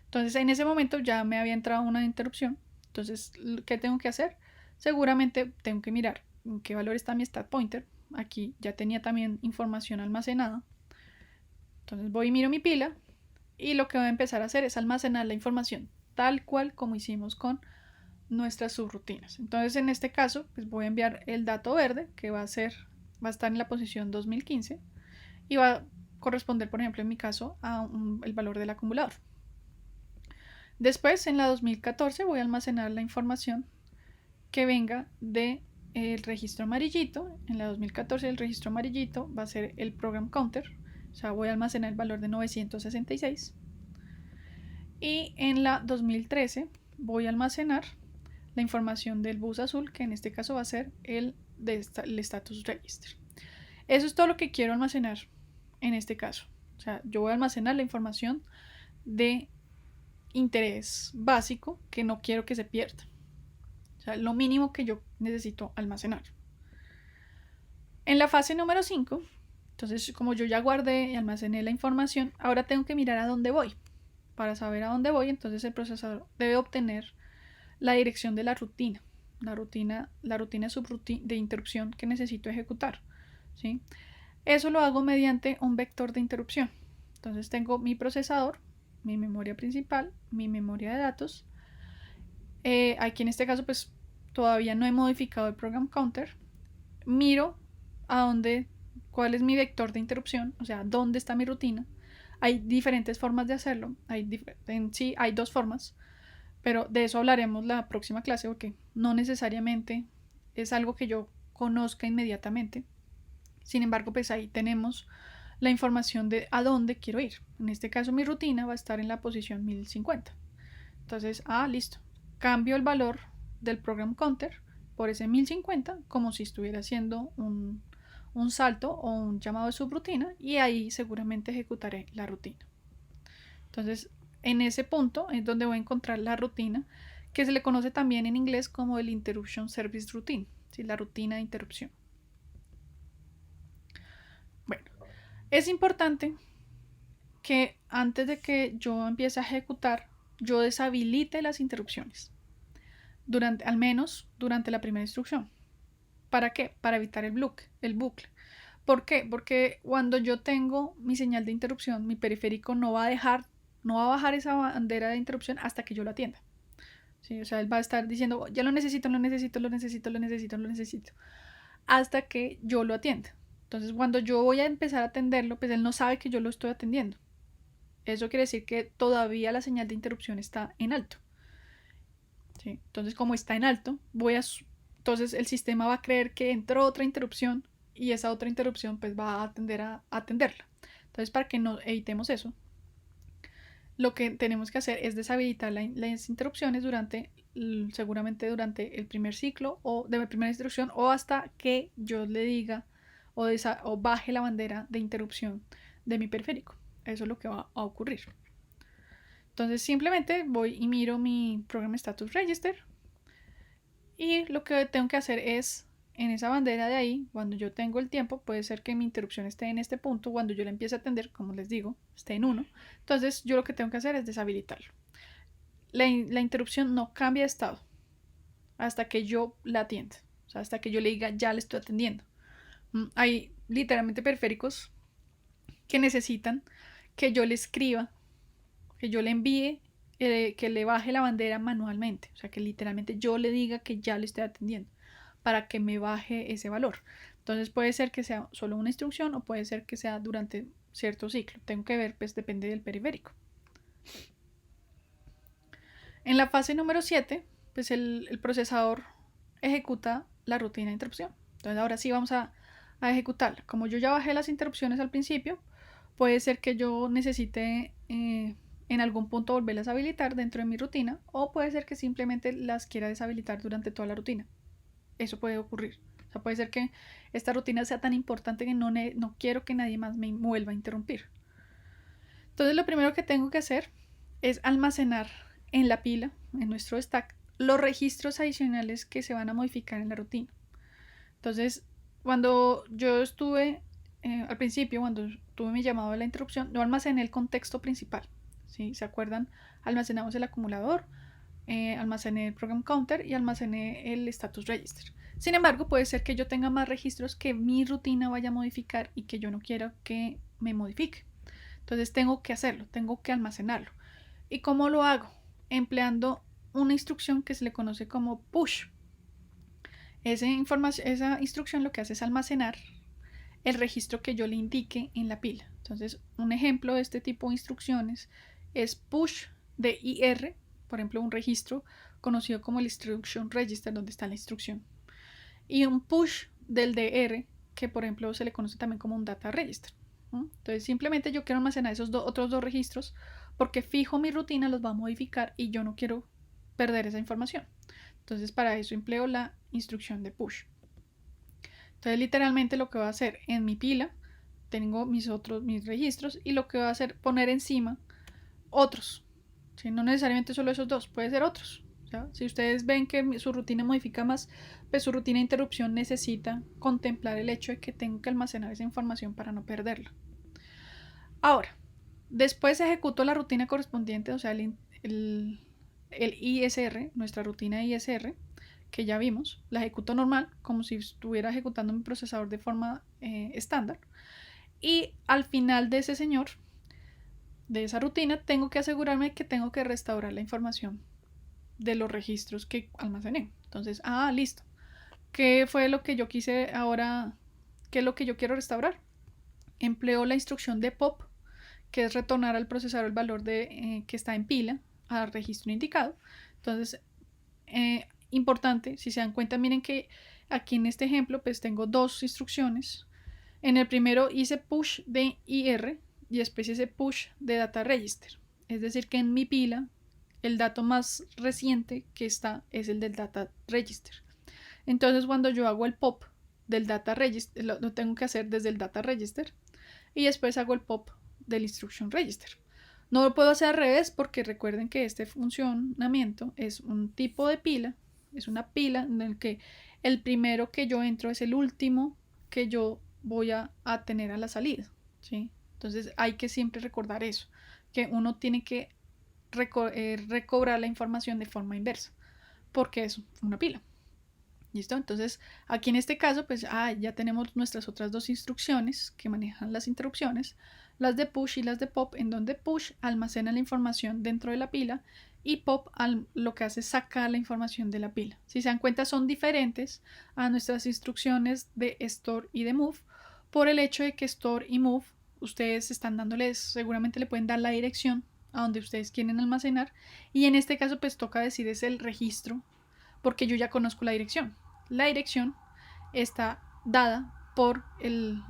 Entonces en ese momento ya me había entrado una interrupción. Entonces, ¿qué tengo que hacer? Seguramente tengo que mirar en qué valor está mi stat pointer. Aquí ya tenía también información almacenada. Entonces voy y miro mi pila y lo que voy a empezar a hacer es almacenar la información tal cual como hicimos con nuestras subrutinas. Entonces en este caso pues voy a enviar el dato verde que va a estar en la posición 2015 y va a corresponder, por ejemplo, en mi caso el valor del acumulador. Después en la 2014 voy a almacenar la información que venga del registro amarillito. En la 2014 el registro amarillito va a ser el program counter, o sea, voy a almacenar el valor de 966. Y en la 2013 voy a almacenar la información del bus azul, que en este caso va a ser el status register. Eso es todo lo que quiero almacenar en este caso. O sea, yo voy a almacenar la información de interés básico que no quiero que se pierda. O sea, lo mínimo que yo necesito almacenar. En la fase número 5, entonces como yo ya guardé y almacené la información, ahora tengo que mirar a dónde voy. Para saber a dónde voy, entonces el procesador debe obtener la dirección de la rutina de interrupción que necesito ejecutar, ¿sí? Eso lo hago mediante un vector de interrupción. Entonces tengo mi procesador, mi memoria principal, mi memoria de datos. Aquí en este caso pues todavía no he modificado el program counter. Miro cuál es mi vector de interrupción, o sea, dónde está mi rutina. Hay diferentes formas de hacerlo. En sí hay dos formas, pero de eso hablaremos la próxima clase porque no necesariamente es algo que yo conozca inmediatamente. Sin embargo, pues ahí tenemos la información de a dónde quiero ir. En este caso mi rutina va a estar en la posición 1050. Entonces, listo. Cambio el valor del program counter por ese 1050 como si estuviera haciendo un salto o un llamado de subrutina, y ahí seguramente ejecutaré la rutina. Entonces, en ese punto es donde voy a encontrar la rutina, que se le conoce también en inglés como el Interruption Service Routine, ¿sí? La rutina de interrupción. Bueno, es importante que antes de que yo empiece a ejecutar, yo deshabilite las interrupciones, al menos durante la primera instrucción. ¿Para qué? Para evitar el bucle. ¿Por qué? Porque cuando yo tengo mi señal de interrupción, mi periférico no va a bajar esa bandera de interrupción hasta que yo lo atienda. ¿Sí? O sea, él va a estar diciendo, ya lo necesito, hasta que yo lo atienda. Entonces, cuando yo voy a empezar a atenderlo, pues él no sabe que yo lo estoy atendiendo. Eso quiere decir que todavía la señal de interrupción está en alto. ¿Sí? Entonces, como está en alto, entonces el sistema va a creer que entró otra interrupción y esa otra interrupción pues va a tender a atenderla. Entonces, para que no evitemos eso, lo que tenemos que hacer es deshabilitar las interrupciones seguramente durante el primer ciclo o de la primera instrucción, o hasta que yo le diga o baje la bandera de interrupción de mi periférico. Eso es lo que va a ocurrir. Entonces simplemente voy y miro mi Program Status Register, y lo que tengo que hacer es, en esa bandera de ahí, cuando yo tengo el tiempo, puede ser que mi interrupción esté en este punto, cuando yo la empiece a atender, como les digo, esté en 1, entonces yo lo que tengo que hacer es deshabilitarlo. La interrupción no cambia de estado hasta que yo la atienda, o sea, hasta que yo le diga ya le estoy atendiendo. Hay literalmente periféricos que necesitan que yo le escriba, que yo le envíe, que le baje la bandera manualmente, o sea, que literalmente yo le diga que ya le estoy atendiendo para que me baje ese valor. Entonces puede ser que sea solo una instrucción o puede ser que sea durante cierto ciclo. Tengo que ver, pues depende del periférico. En la fase número 7, pues el procesador ejecuta la rutina de interrupción. Entonces ahora sí vamos a ejecutarla. Como yo ya bajé las interrupciones al principio, puede ser que yo necesite en algún punto volverlas a habilitar dentro de mi rutina, o puede ser que simplemente las quiera deshabilitar durante toda la rutina. Eso puede ocurrir. O sea, puede ser que esta rutina sea tan importante que no quiero que nadie más me vuelva a interrumpir. Entonces lo primero que tengo que hacer es almacenar en la pila, en nuestro stack, los registros adicionales que se van a modificar en la rutina. Entonces, cuando yo estuve al principio, cuando tuve mi llamado de la interrupción, yo almacené el contexto principal. ¿Sí? ¿Se acuerdan? Almacenamos el acumulador, almacené el program counter y almacené el status register. Sin embargo, puede ser que yo tenga más registros que mi rutina vaya a modificar y que yo no quiero que me modifique. Entonces tengo que hacerlo, tengo que almacenarlo. ¿Y cómo lo hago? Empleando una instrucción que se le conoce como push. Esa instrucción lo que hace es almacenar el registro que yo le indique en la pila. Entonces, un ejemplo de este tipo de instrucciones es push de IR, por ejemplo, un registro conocido como el Instruction Register, donde está la instrucción, y un push del DR, que por ejemplo se le conoce también como un Data Register. Entonces, simplemente yo quiero almacenar esos otros dos registros porque fijo mi rutina los va a modificar y yo no quiero perder esa información. Entonces para eso empleo la instrucción de push. Entonces literalmente lo que voy a hacer en mi pila, tengo mis registros, y lo que voy a hacer poner encima otros. ¿Sí? No necesariamente solo esos dos, puede ser otros. ¿Ya? Si ustedes ven que su rutina modifica más, pues su rutina de interrupción necesita contemplar el hecho de que tengo que almacenar esa información para no perderla. Ahora, después ejecuto la rutina correspondiente, o sea, el ISR, nuestra rutina ISR, que ya vimos, la ejecuto normal, como si estuviera ejecutando mi procesador de forma estándar. Y al final de ese señor, de esa rutina, tengo que asegurarme que tengo que restaurar la información de los registros que almacené. Entonces, listo. ¿Qué fue lo que yo quise ahora? ¿Qué es lo que yo quiero restaurar? Empleo la instrucción de pop, que es retornar al procesador el valor que está en pila al registro indicado. Entonces, importante, si se dan cuenta, miren que aquí en este ejemplo pues tengo dos instrucciones. En el primero hice push de IR y después hice push de data register. Es decir, que en mi pila el dato más reciente que está es el del data register. Entonces cuando yo hago el pop del data register, lo tengo que hacer desde el data register, y después hago el pop del instruction register. No lo puedo hacer al revés porque recuerden que este funcionamiento es un tipo de pila, es una pila en el que el primero que yo entro es el último que yo voy a tener a la salida, ¿sí? Entonces hay que siempre recordar eso, que uno tiene que recobrar la información de forma inversa, porque es una pila. ¿Listo? Entonces, aquí en este caso, pues ya tenemos nuestras otras dos instrucciones que manejan las interrupciones, las de push y las de pop, en donde push almacena la información dentro de la pila y pop lo que hace es sacar la información de la pila. Si se dan cuenta, son diferentes a nuestras instrucciones de store y de move, por el hecho de que store y move, ustedes están dándoles, seguramente le pueden dar la dirección a donde ustedes quieren almacenar, y en este caso pues toca decir es el registro, porque yo ya conozco la dirección. La dirección está dada por el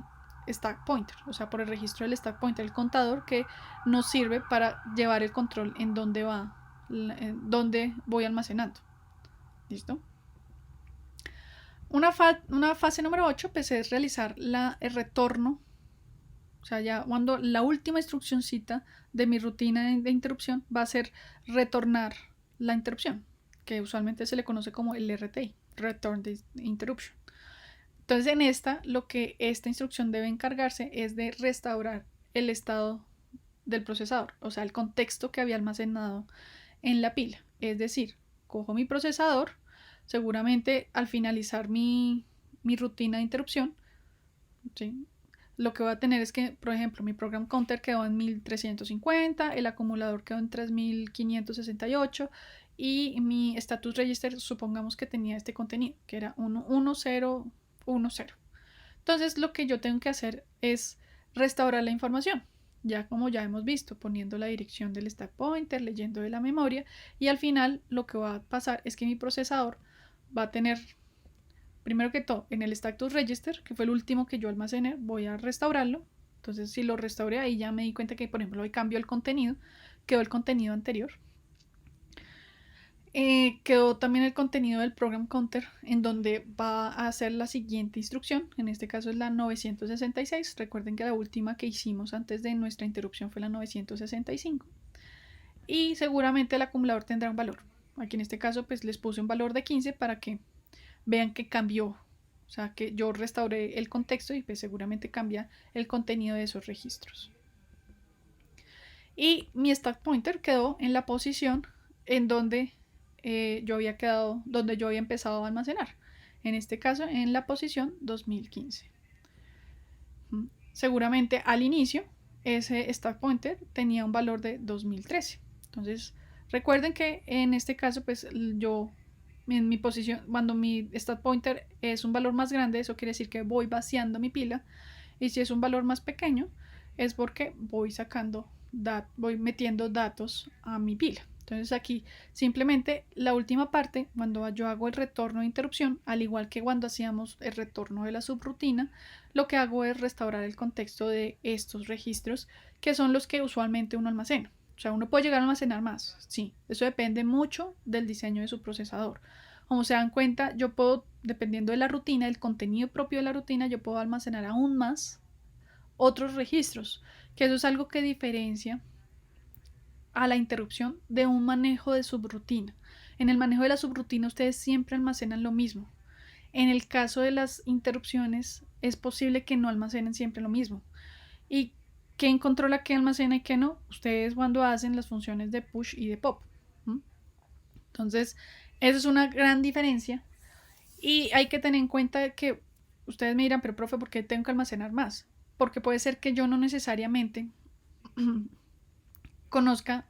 stack pointer, o sea, por el registro del stack pointer, el contador que nos sirve para llevar el control en dónde va, en dónde voy almacenando. ¿Listo? Una fase número 8 pues es realizar el retorno, o sea, ya cuando la última instruccióncita de mi rutina de interrupción va a ser retornar la interrupción, que usualmente se le conoce como el RTI, Return the Interruption. Entonces en lo que esta instrucción debe encargarse es de restaurar el estado del procesador, o sea, el contexto que había almacenado en la pila. Es decir, cojo mi procesador, seguramente al finalizar mi rutina de interrupción, ¿sí? Lo que voy a tener es que, por ejemplo, mi program counter quedó en 1350, el acumulador quedó en 3568 y mi status register supongamos que tenía este contenido, que era 11010. Entonces lo que yo tengo que hacer es restaurar la información, ya como ya hemos visto, poniendo la dirección del stack pointer, leyendo de la memoria, y al final lo que va a pasar es que mi procesador va a tener, primero que todo, en el status register, que fue el último que yo almacené, voy a restaurarlo. Entonces si lo restauré ahí ya me di cuenta que, por ejemplo, hoy cambió el contenido, quedó el contenido anterior. Quedó también el contenido del program counter, en donde va a hacer la siguiente instrucción, en este caso es la 966. Recuerden que la última que hicimos antes de nuestra interrupción fue la 965, y seguramente el acumulador tendrá un valor. Aquí en este caso pues les puse un valor de 15 para que vean que cambió, o sea que yo restauré el contexto y pues seguramente cambia el contenido de esos registros. Y mi stack pointer quedó en la posición en donde yo había quedado, donde yo había empezado a almacenar, en este caso en la posición 2015. Seguramente al inicio ese stack pointer tenía un valor de 2013. Entonces recuerden que en este caso pues yo en mi posición, cuando mi stack pointer es un valor más grande, eso quiere decir que voy vaciando mi pila, y si es un valor más pequeño es porque voy voy metiendo datos a mi pila. Entonces aquí simplemente la última parte, cuando yo hago el retorno de interrupción, al igual que cuando hacíamos el retorno de la subrutina, lo que hago es restaurar el contexto de estos registros, que son los que usualmente uno almacena. O sea, uno puede llegar a almacenar más, sí, eso depende mucho del diseño de su procesador. Como se dan cuenta, yo puedo, dependiendo de la rutina, el contenido propio de la rutina, yo puedo almacenar aún más otros registros, que eso es algo que diferencia a la interrupción de un manejo de subrutina. En el manejo de la subrutina ustedes siempre almacenan lo mismo. En el caso de las interrupciones es posible que no almacenen siempre lo mismo. ¿Y quién controla qué almacena y qué no? Ustedes cuando hacen las funciones de push y de pop. Entonces, eso es una gran diferencia. Y hay que tener en cuenta que ustedes me dirán, pero profe, ¿por qué tengo que almacenar más? Porque puede ser que yo no necesariamente conozca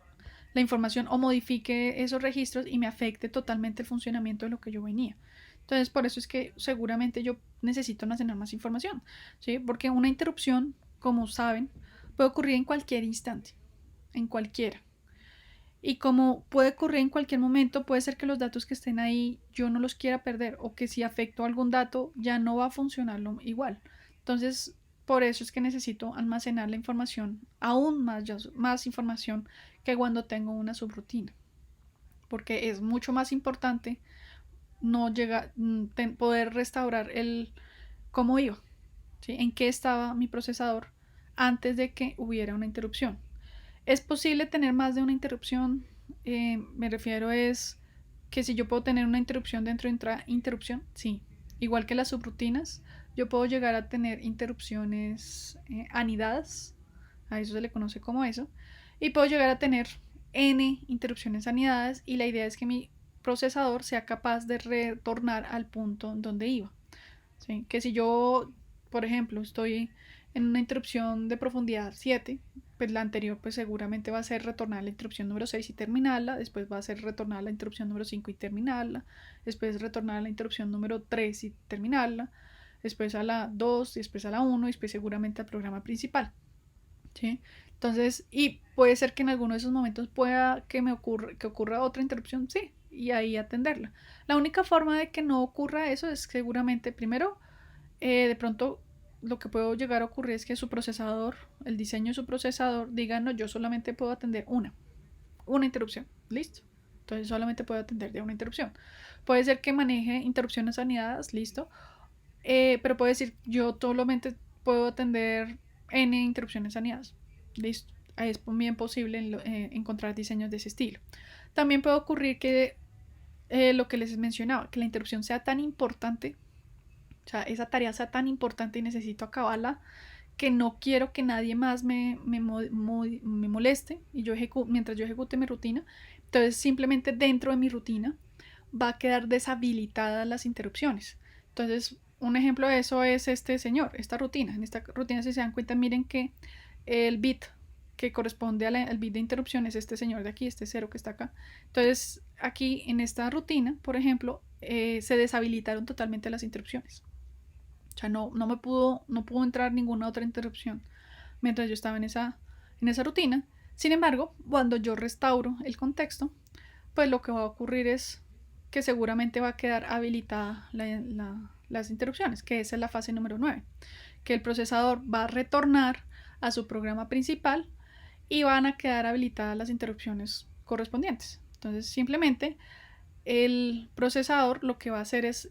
la información o modifique esos registros y me afecte totalmente el funcionamiento de lo que yo venía. Entonces, por eso es que seguramente yo necesito almacenar más información, ¿sí? Porque una interrupción, como saben, puede ocurrir en cualquier instante, en cualquiera. Y como puede ocurrir en cualquier momento, puede ser que los datos que estén ahí yo no los quiera perder o que si afecto algún dato ya no va a funcionar igual. Entonces, por eso es que necesito almacenar la información, aún más información que cuando tengo una subrutina. Porque es mucho más importante no poder restaurar el cómo iba, ¿sí? En qué estaba mi procesador antes de que hubiera una interrupción. ¿Es posible tener más de una interrupción? Me refiero es que si yo puedo tener una interrupción dentro de otra interrupción, sí. Igual que las subrutinas, yo puedo llegar a tener interrupciones anidadas, a eso se le conoce como eso, y puedo llegar a tener n interrupciones anidadas y la idea es que mi procesador sea capaz de retornar al punto donde iba. ¿Sí? Que si yo, por ejemplo, estoy en una interrupción de profundidad 7, pues la anterior pues seguramente va a ser retornar a la interrupción número 6 y terminarla, después va a ser retornar a la interrupción número 5 y terminarla, después retornar a la interrupción número 3 y terminarla, después a la 2, después a la 1 y después seguramente al programa principal. ¿Sí? Entonces, y puede ser que en alguno de esos momentos pueda que ocurra otra interrupción, sí, y ahí atenderla. La única forma de que no ocurra eso es seguramente, primero, de pronto lo que puede llegar a ocurrir es que su procesador, el diseño de su procesador, diga, no, yo solamente puedo atender una interrupción, listo. Entonces solamente puedo atender de una interrupción. Puede ser que maneje interrupciones anidadas, listo. Pero puede decir, yo solamente puedo atender n interrupciones anidadas, listo. Es bien posible encontrar diseños de ese estilo. También puede ocurrir que lo que les mencionaba, que la interrupción sea tan importante, o sea, esa tarea sea tan importante y necesito acabarla, que no quiero que nadie más me moleste y mientras yo ejecute mi rutina. Entonces, simplemente dentro de mi rutina va a quedar deshabilitadas las interrupciones. Entonces, un ejemplo de eso es este señor, esta rutina. En esta rutina, si se dan cuenta, miren que el bit que corresponde al bit de interrupción es este señor de aquí, este 0 que está acá. Entonces, aquí en esta rutina, por ejemplo, se deshabilitaron totalmente las interrupciones. O sea, no pudo entrar ninguna otra interrupción mientras yo estaba en esa rutina. Sin embargo, cuando yo restauro el contexto, pues lo que va a ocurrir es que seguramente va a quedar habilitada las interrupciones, que esa es la fase número 9, que el procesador va a retornar a su programa principal y van a quedar habilitadas las interrupciones correspondientes. Entonces, simplemente el procesador lo que va a hacer es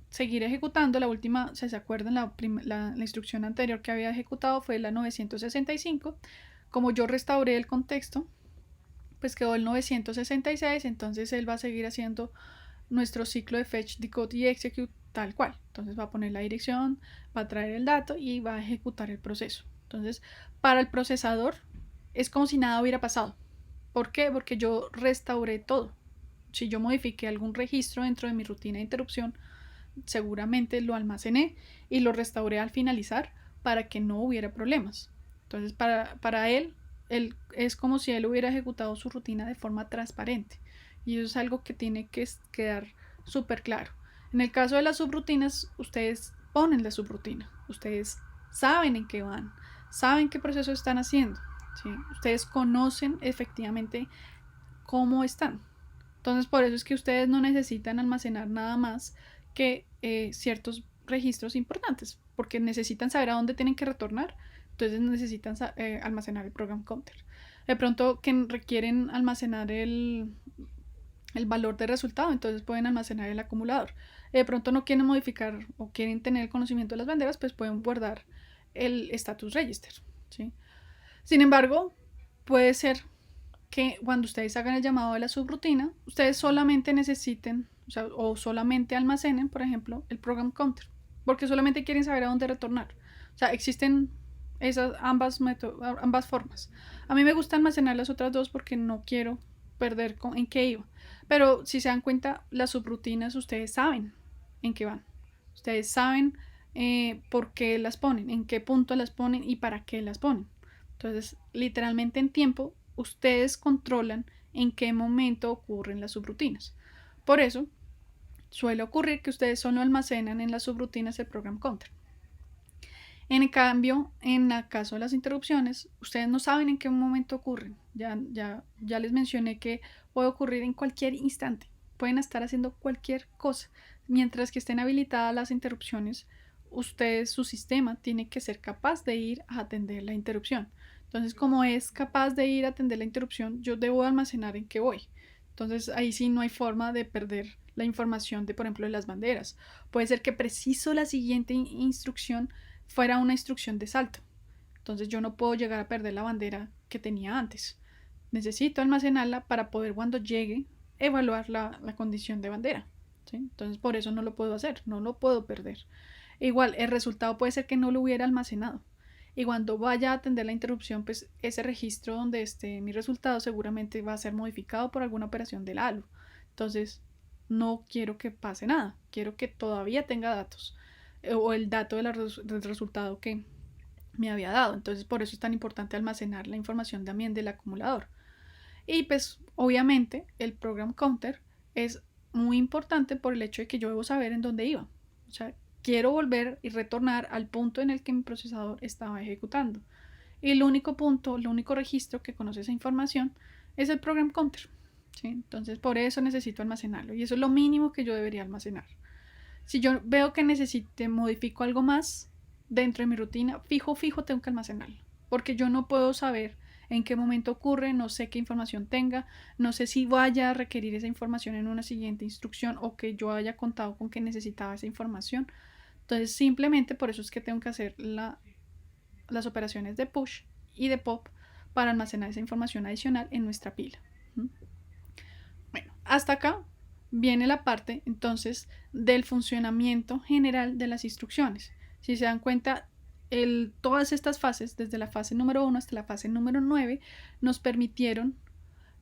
seguir ejecutando. La última, si se acuerdan, la instrucción anterior que había ejecutado fue la 965. Como yo restauré el contexto, pues quedó el 966, entonces él va a seguir haciendo nuestro ciclo de fetch, decode y execute tal cual. Entonces va a poner la dirección, va a traer el dato y va a ejecutar el proceso. Entonces, para el procesador es como si nada hubiera pasado. ¿Por qué? Porque yo restauré todo. Si yo modifiqué algún registro dentro de mi rutina de interrupción, seguramente lo almacené y lo restauré al finalizar para que no hubiera problemas. Entonces, para él es como si él hubiera ejecutado su rutina de forma transparente. Y eso es algo que tiene que quedar súper claro. En el caso de las subrutinas, ustedes ponen la subrutina. Ustedes saben en qué van, saben qué proceso están haciendo. ¿Sí? Ustedes conocen efectivamente cómo están. Entonces, por eso es que ustedes no necesitan almacenar nada más que ciertos registros importantes, porque necesitan saber a dónde tienen que retornar. Entonces necesitan almacenar el program counter. De pronto que requieren almacenar el valor de resultado, entonces pueden almacenar el acumulador. De pronto no quieren modificar o quieren tener el conocimiento de las banderas, pues pueden guardar el status register, ¿sí? Sin embargo, puede ser que cuando ustedes hagan el llamado de la subrutina, ustedes solamente necesiten, o solamente almacenen, por ejemplo, el program counter, porque solamente quieren saber a dónde retornar. O sea, existen esas ambas formas. A mí me gusta almacenar las otras dos porque no quiero perder en qué iba. Pero si se dan cuenta, las subrutinas ustedes saben en qué van. Ustedes saben por qué las ponen, en qué punto las ponen y para qué las ponen. Entonces, literalmente en tiempo, ustedes controlan en qué momento ocurren las subrutinas. Por eso, suele ocurrir que ustedes solo almacenan en las subrutinas el program counter. En cambio, en el caso de las interrupciones, ustedes no saben en qué momento ocurren. Ya les mencioné que puede ocurrir en cualquier instante. Pueden estar haciendo cualquier cosa. Mientras que estén habilitadas las interrupciones, su sistema tiene que ser capaz de ir a atender la interrupción. Entonces, como es capaz de ir a atender la interrupción, yo debo almacenar en qué voy. Entonces, ahí sí no hay forma de perder la información de, por ejemplo, de las banderas. Puede ser que preciso la siguiente instrucción fuera una instrucción de salto. Entonces yo no puedo llegar a perder la bandera que tenía antes. Necesito almacenarla para poder cuando llegue evaluar la condición de bandera. ¿Sí? Entonces por eso no lo puedo hacer, no lo puedo perder. Igual el resultado puede ser que no lo hubiera almacenado. Y cuando vaya a atender la interrupción, pues ese registro donde esté mi resultado seguramente va a ser modificado por alguna operación del ALU. Entonces no quiero que pase nada, quiero que todavía tenga datos o el dato del resultado que me había dado. Entonces por eso es tan importante almacenar la información también del acumulador. Y pues obviamente el program counter es muy importante por el hecho de que yo debo saber en dónde iba. O sea, quiero volver y retornar al punto en el que mi procesador estaba ejecutando. Y el único punto, el único registro que conoce esa información es el program counter. ¿Sí? Entonces por eso necesito almacenarlo. Y eso es lo mínimo que yo debería almacenar. Si yo veo que modifico algo más dentro de mi rutina, fijo tengo que almacenarlo. Porque yo no puedo saber en qué momento ocurre, no sé qué información tenga, no sé si vaya a requerir esa información en una siguiente instrucción o que yo haya contado con que necesitaba esa información. Entonces simplemente por eso es que tengo que hacer las operaciones de push y de pop para almacenar esa información adicional en nuestra pila. Bueno, hasta acá viene la parte entonces del funcionamiento general de las instrucciones. Si se dan cuenta, todas estas fases, desde la fase número 1 hasta la fase número 9, nos permitieron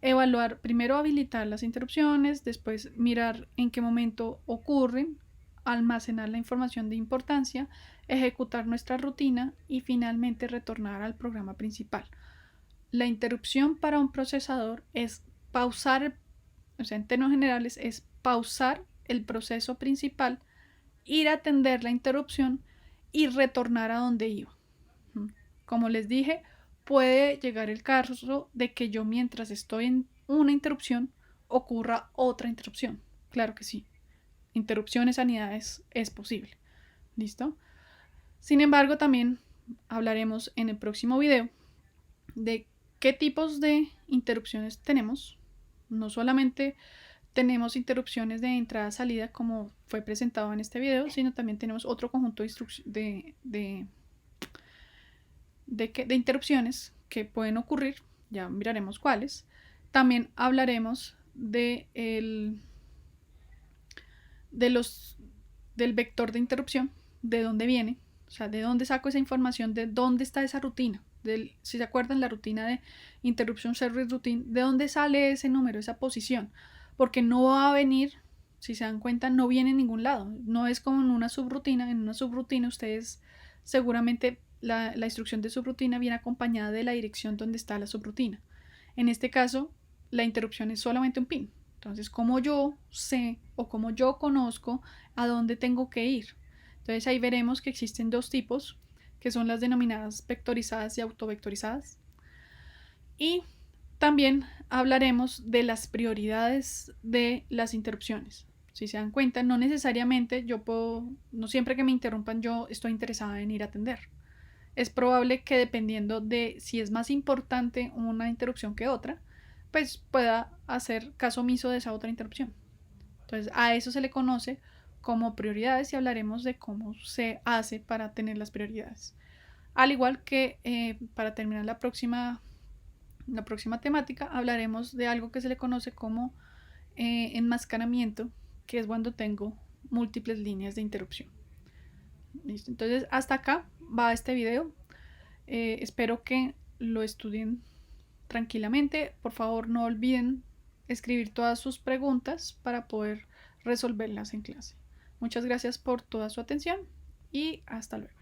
evaluar, primero habilitar las interrupciones, después mirar en qué momento ocurren, almacenar la información de importancia, ejecutar nuestra rutina y finalmente retornar al programa principal. La interrupción para un procesador es pausar, o sea, en términos generales, es pausar el proceso principal, ir a atender la interrupción y retornar a donde iba. Como les dije, puede llegar el caso de que yo mientras estoy en una interrupción ocurra otra interrupción. Claro que sí. Interrupciones sanidades es posible. ¿Listo? Sin embargo, también hablaremos en el próximo video de qué tipos de interrupciones tenemos. No solamente tenemos interrupciones de entrada-salida como fue presentado en este video, sino también tenemos otro conjunto de interrupciones que pueden ocurrir, ya miraremos cuáles. También hablaremos del vector de interrupción, de dónde viene, o sea, de dónde saco esa información, de dónde está esa rutina. Si se acuerdan, la rutina de Interruption Service Routine, ¿de dónde sale ese número, esa posición? Porque no va a venir, si se dan cuenta, no viene en ningún lado. No es como en una subrutina. En una subrutina ustedes seguramente la instrucción de subrutina viene acompañada de la dirección donde está la subrutina. En este caso, la interrupción es solamente un pin. Entonces, ¿cómo yo sé o cómo yo conozco a dónde tengo que ir? Entonces ahí veremos que existen dos tipos, que son las denominadas vectorizadas y autovectorizadas. Y también hablaremos de las prioridades de las interrupciones. Si se dan cuenta, no necesariamente no siempre que me interrumpan yo estoy interesada en ir a atender. Es probable que dependiendo de si es más importante una interrupción que otra, pues pueda hacer caso omiso de esa otra interrupción. Entonces a eso se le conoce como prioridades y hablaremos de cómo se hace para tener las prioridades. Al igual que para terminar la próxima temática hablaremos de algo que se le conoce como enmascaramiento, que es cuando tengo múltiples líneas de interrupción. ¿Listo? Entonces hasta acá va este video. Espero que lo estudien tranquilamente. Por favor, no olviden escribir todas sus preguntas para poder resolverlas en clase. Muchas gracias por toda su atención y hasta luego.